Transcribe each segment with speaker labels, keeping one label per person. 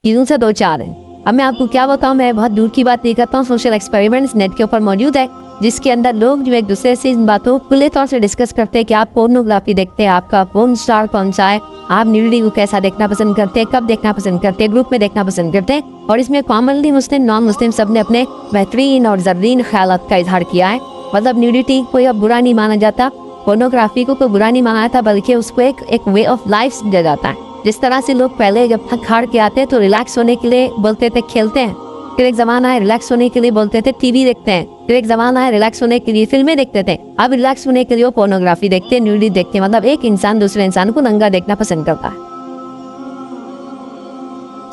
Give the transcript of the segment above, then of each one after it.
Speaker 1: चीज़ों से दो चार हैं। अब मैं आपको क्या बताऊं, मैं बहुत दूर की बात नहीं करता हूँ। सोशल एक्सपेरिमेंट्स नेट के ऊपर मौजूद है जिसके अंदर लोग जो एक दूसरे से इन बातों को खुले तौर से डिस्कस करते हैं कि आप पोर्नोग्राफी देखते हैं, आपका पोर्न स्टार कौन सा है, आप न्यूडिटी को कैसा देखना पसंद करते हैं, कब देखना पसंद करते हैं, ग्रुप में देखना पसंद करते हैं। और इसमें कॉमनली मुस्लिम नॉन मुस्लिम सब ने अपने बेहतरीन और ज़रीन ख्यालात का इजहार किया है। मतलब न्यूडिटी कोई अब बुरा नहीं माना जाता, पोर्नोग्राफी को कोई बुरा नहीं माना जाता, बल्कि उसको एक वे ऑफ लाइफ समझा जाता है। जिस तरह से लोग पहले जब थक हार के आते हैं तो रिलैक्स होने के लिए बोलते थे खेलते हैं, फिर एक जमाना है रिलैक्स होने के लिए बोलते थे टीवी देखते हैं, फिर एक जमाना है रिलैक्स होने के लिए फिल्में देखते थे, अब रिलैक्स होने के लिए वो पोर्नोग्राफी देखते हैं, न्यूडिटी देखते हैं। मतलब एक इंसान दूसरे इंसान को नंगा देखना पसंद करता है।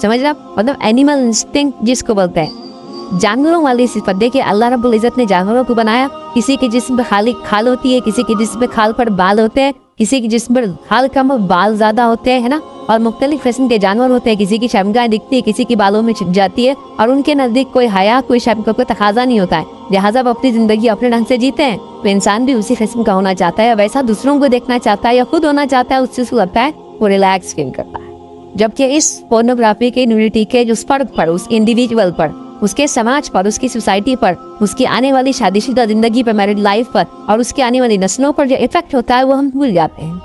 Speaker 1: समझ रहे आप? मतलब एनिमल इंस्टिंक्ट जिसको बोलते हैं, जानवरों वाली सिफत। देखिए अल्लाह रब्बुल इज्जत ने जानवरों को बनाया, किसी के जिस्म पे खाली खाल होती है, किसी के जिस्म पे खाल पर बाल होते हैं, किसी के जिस्म पर खाल कम और बाल ज्यादा होते हैं, है ना। और मुख्तलिफ किस्म के जानवर होते हैं, किसी की शर्मगाह दिखती है, किसी की बालों में छिप जाती है, और उनके नजदीक कोई हया कोई शर्म का कोई तकाजा नहीं होता है। लिहाजा वो अपनी जिंदगी अपने ढंग से जीते हैं। तो इंसान भी उसी किस्म का होना चाहता है, वैसा दूसरों को देखना चाहता है या खुद होना चाहता है, उससे उसको लगता है वो रिलैक्स फील करता है। जबकि इस पोर्नोग्राफी के न्यूडिटी के जो फर्क पर, उस इंडिविजुअल पर, उसके समाज पर, उसकी सोसाइटी पर, उसकी आने वाली शादीशुदा जिंदगी पर, मैरिड लाइफ पर, और उसकी आने वाली नस्लों पर जो इफेक्ट होता है वो हम भूल जाते हैं।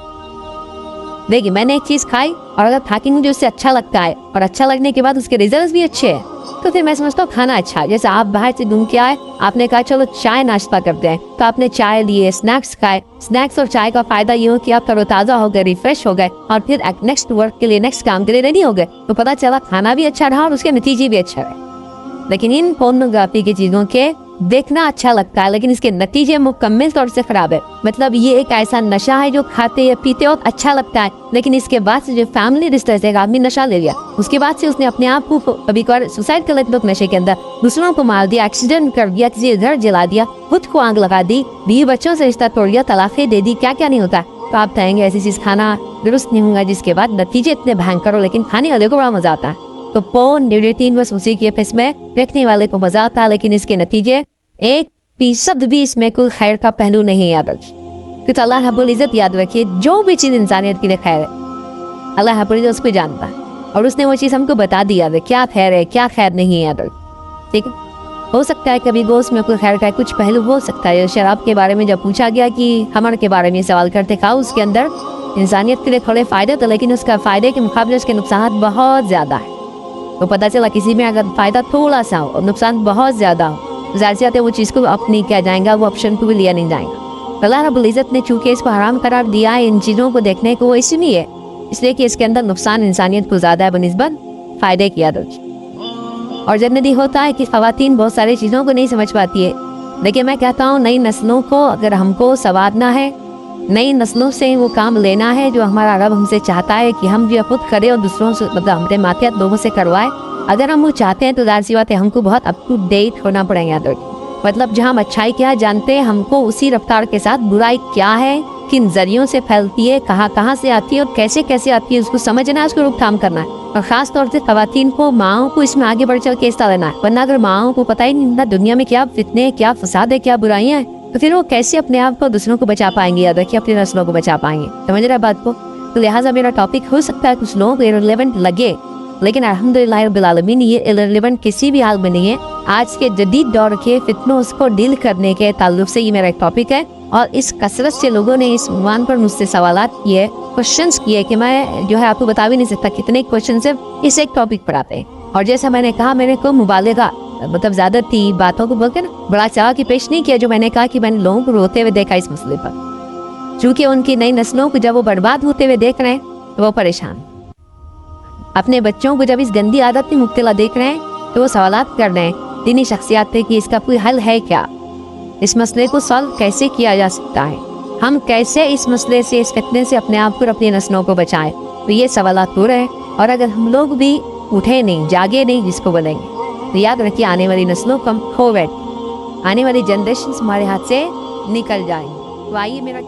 Speaker 1: देखिए मैंने एक चीज खाई और अगर खा के मुझे उससे अच्छा लगता है और अच्छा लगने के बाद उसके रिजल्ट भी अच्छे हैं, तो फिर मैं समझता हूँ खाना अच्छा है। जैसे आप बाहर से घूम के आए, आपने कहा चलो चाय नाश्ता करते हैं, तो आपने चाय लिए, स्नैक्स खाए। स्नैक्स और चाय का फायदा ये हो कि आप तरोताजा हो गए, रिफ्रेश हो गए, और फिर नेक्स्ट वर्क के लिए, नेक्स्ट काम के लिए रेडी हो गए। तो पता चला खाना भी अच्छा रहा और उसके नतीजे भी अच्छे रहे। लेकिन इन पोर्नोग्राफी की चीजों के देखना अच्छा लगता है, लेकिन इसके नतीजे मुकम्मल तौर से खराब है। मतलब ये एक ऐसा नशा है जो खाते या पीते वक्त अच्छा लगता है, लेकिन इसके बाद से जो फैमिली रिश्ते से एक आदमी नशा ले लिया, उसके बाद से उसने अपने आप को कभी कभार सुसाइड कर लेते नशे के अंदर, दूसरों को मार दिया, एक्सीडेंट कर दिया, किसी घर जला दिया, खुद को आग लगा दी, 20 बच्चों से रिश्ता तोड़ दिया, तलाक़ें दे दी, क्या क्या नहीं होता। तो आप कहेंगे ऐसी चीज खाना दुरुस्त नहीं होगा जिसके बाद नतीजे इतने भयंकर हो, लेकिन खाने वाले को बड़ा मजा आता है। तो पोर्न न्यूडिटी बस उसी की इसमें देखने वाले को मजा आता है, लेकिन इसके नतीजे 1% भी इसमें कोई खैर का पहलू नहीं याद रखिए। तो अल्लाह रब्बुल इज्जत याद रखिए, जो भी चीज़ इंसानियत के लिए खैर है अल्लाह रब्बुल इज्जत उसको जानता है, और उसने वो चीज़ हमको बता दिया है क्या खैर है क्या खैर नहीं है याद रखिए। ठीक है, हो सकता है कभी गोश्त में कोई खैर का कुछ पहलू हो सकता है। शराब के बारे में जब पूछा गया कि खमर के बारे में सवाल करते खाओ, उसके अंदर इंसानियत के लिए थोड़े फायदे थे, लेकिन उसका फायदे के मुकाबले उसके नुकसान बहुत ज़्यादा है। तो पता चला किसी में अगर फायदा थोड़ा सा हो और नुकसान बहुत ज़्यादा हो, ज़्यादा से ज़्यादा वो चीज़ को अप नहीं किया जाएगा, वो ऑप्शन को भी लिया नहीं जाएगा। अल्लाह रब्बुल इज़्ज़त ने चूँकि इसको हराम करार दिया है इन चीज़ों को देखने को, वो इसलिए कि इसके अंदर नुकसान इंसानियत को ज़्यादा है बनिस्बत फ़ायदे की आदत। और जनरली होता है कि ख़वातीन बहुत सारी चीज़ों को नहीं समझ पाती है, लेकिन मैं कहता हूँ नई नस्लों को अगर हमको संवारना है, नई नस्लों से वो काम लेना है जो हमारा रब हमसे चाहता है कि हम भी खुद करें और दूसरों से, मतलब हमारे मातहत लोगों से करवाए। अगर हम वो चाहते हैं तो जाहिर सी बात है हमको बहुत अप टू डेट होना पड़ेगा। मतलब जहाँ हम अच्छाई क्या जानते हैं, हमको उसी रफ्तार के साथ बुराई क्या है, किन जरियों से फैलती है, कहाँ कहाँ से आती है और कैसे कैसे आती है, उसको समझना है, उसको रोकथाम करना है। और ख़ास तौर से ख़वातीन को, माओं को इसमें आगे बढ़ चल के हिस्सा लेना है। वरना अगर माओं को पता ही नहीं होता दुनिया में क्या फितने, क्या फसाद है, क्या बुराइयाँ हैं, तो फिर वो कैसे अपने आप को दूसरों को बचा पाएंगे, याद रखिए अपनी नस्लों को बचा पाएंगे। समझ रहे बात को? तो लिहाजा मेरा टॉपिक हो सकता है कुछ लोगों को इररिलेवेंट लगे, लेकिन अल्हम्दुलिल्लाह रब्बिल आलमीन ये इररिलेवेंट किसी भी हाल में नहीं है। आज के जदीद दौर के फितनों उसको डील करने के ताल्लुक से ये मेरा एक टॉपिक है, और इस कसरत से लोगों ने इस उन्वान पर मुझसे सवालात किए, क्वेश्चंस किए कि मैं जो है आपको बता भी नहीं सकता कितने क्वेश्चन सिर्फ इस एक टॉपिक पर आते हैं। और जैसा मैंने कहा, मैंने कोई मुबालिगा मतलब ज्यादा थी बातों को बोलकर ना बड़ा चाह की पेश नहीं किया। जो मैंने कहा कि मैंने लोगों को रोते हुए देखा इस मसले पर, चूँकि उनकी नई नस्लों को जब वो बर्बाद होते हुए देख रहे हैं तो वो परेशान, अपने बच्चों को जब इस गंदी आदत में मुब्तला देख रहे हैं तो वो सवालात कर रहे हैं दीनी शख्सियात पे कि इसका कोई हल है क्या, इस मसले को सॉल्व कैसे किया जा सकता है, हम कैसे इस मसले से, इस फितने से अपने आप को, अपनी नस्लों को बचाएं। तो ये सवालात हो रहे हैं, और अगर हम लोग भी उठे नहीं, जागे नहीं जिसको बोलेंगे, तो याद रखिए आने वाली नस्लों कम खो बैठ, आने वाली जनरेशन हमारे हाथ से निकल जाएंगी। तो आइए मेरा